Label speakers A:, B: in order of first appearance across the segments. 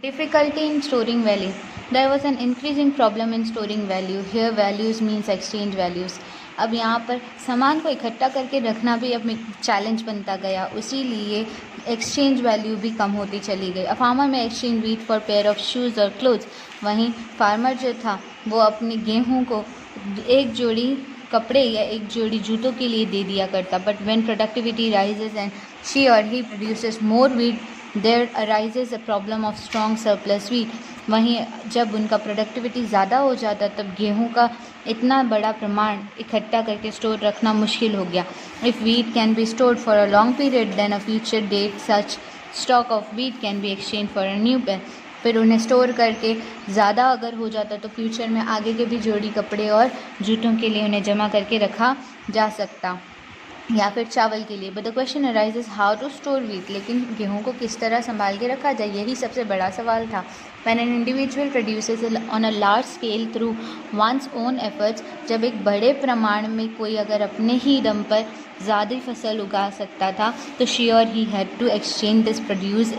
A: Difficulty in storing value. There was an increasing problem in storing value. Here values means exchange values. अब यहाँ पर सामान को इकट्ठा करके रखना भी अब एक चैलेंज बनता गया, इसीलिए एक्सचेंज वैल्यू भी कम होती चली गई. अ फार्मर में exchange wheat for pair of shoes और क्लोथ्स. वहीं फार्मर जो था वो अपनी गेहूँ को एक जोड़ी कपड़े या एक जोड़ी जूतों के लिए दे दिया करता. But when productivity rises and she और he produces more wheat, there arises a problem of strong surplus wheat. वहीं जब उनका प्रोडक्टिविटी ज़्यादा हो जाता तब गेहूं का इतना बड़ा प्रमाण इकट्ठा करके स्टोर रखना मुश्किल हो गया. If wheat can be stored for a long period then a future date such stock of wheat can be exchange for a new pair. फिर उन्हें स्टोर करके ज़्यादा अगर हो जाता तो फ्यूचर में आगे के भी जोड़ी कपड़े और जूतों के लिए उन्हें जमा करके रखा जा सकता, या फिर चावल के लिए. But the question arises how to store wheat. लेकिन गेहूं को किस तरह संभाल के रखा जाए, यही सबसे बड़ा सवाल था. When an individual produces on a large scale through one's own efforts, जब एक बड़े प्रमाण में कोई अगर अपने ही दम पर ज़्यादा फसल उगा सकता था तो she or he had to exchange this produce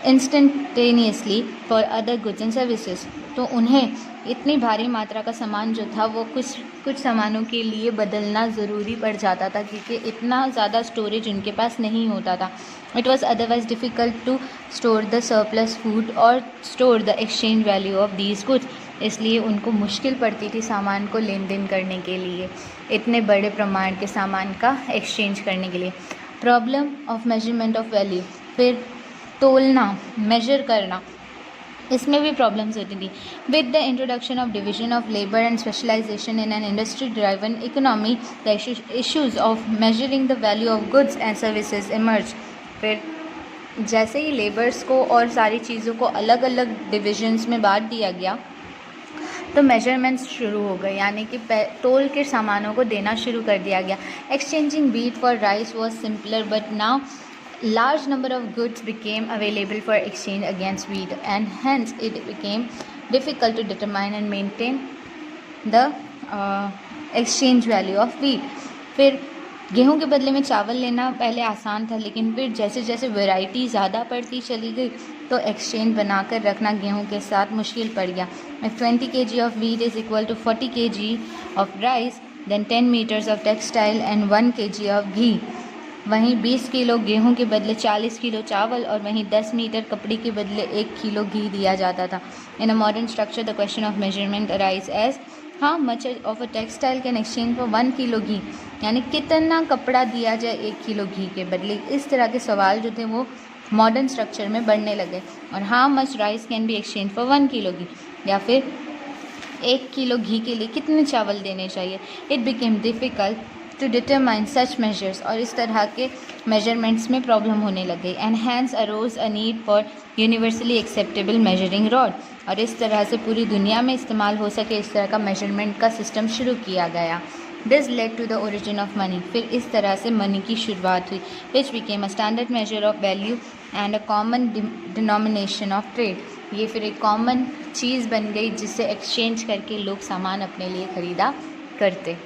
A: instantaneously for other goods and services. तो उन्हें इतनी भारी मात्रा का सामान जो था वो कुछ सामानों के लिए बदलना ज़रूरी पड़ जाता था, क्योंकि इतना ज़्यादा स्टोरेज उनके पास नहीं होता था. It was otherwise difficult to store the surplus food और store the exchange value of these goods. इसलिए उनको मुश्किल पड़ती थी सामान को लेन देन करने के लिए, इतने बड़े प्रमाण के सामान का एक्सचेंज करने के लिए. Problem of measurement of value. फिर तोलना, मेजर करना, इसमें भी प्रॉब्लम्स होती थी. With the introduction of division of labour and specialisation in an industry driven economy, the issues of measuring the value of goods and services emerge. फिर जैसे ही labours को और सारी चीज़ों को अलग अलग डिविजन्स में बांट दिया गया तो मेजरमेंट्स शुरू हो गए, यानी कि तोल के सामानों को देना शुरू कर दिया गया. Exchanging wheat for rice was simpler, but now large number of goods became available for exchange against wheat, and hence it became difficult to determine and maintain the exchange value of wheat. फिर गेहूं के बदले में चावल लेना पहले आसान था, लेकिन फिर जैसे जैसे वैरायटी ज़्यादा पड़ती चली गई तो एक्सचेंज बनाकर रखना गेहूं के साथ मुश्किल पड़ गया. If 20 kg of wheat is equal to 40 kg of rice, then 10 meters of textile and 1 kg of ghee. वहीं 20 किलो गेहूं के बदले 40 किलो चावल और वहीं 10 मीटर कपड़े के बदले 1 किलो घी दिया जाता था. In a modern structure the question of measurement arise as how much of a textile can exchange for 1 kilo ghee, यानी कितना कपड़ा दिया जाए 1 किलो घी के बदले. इस तरह के सवाल जो थे वो मॉडर्न स्ट्रक्चर में बढ़ने लगे. और how much rice can be exchange for 1 kilo ghee, या फिर 1 किलो घी के लिए कितने चावल देने चाहिए. It became difficult to determine such measures, और इस तरह के मेजरमेंट्स में प्रॉब्लम होने लगे. And hence arose a need for universally acceptable measuring rod, और इस तरह से पूरी दुनिया में इस्तेमाल हो सके इस तरह का मेजरमेंट का सिस्टम शुरू किया गया. This led to the origin of money. फिर इस तरह से मनी की शुरुआत हुई, which became a standard measure of value and a common denomination of trade. ये फिर एक कॉमन चीज़ बन गई जिससे एक्सचेंज करके लोग सामान अपने लिए ख़रीदा करते.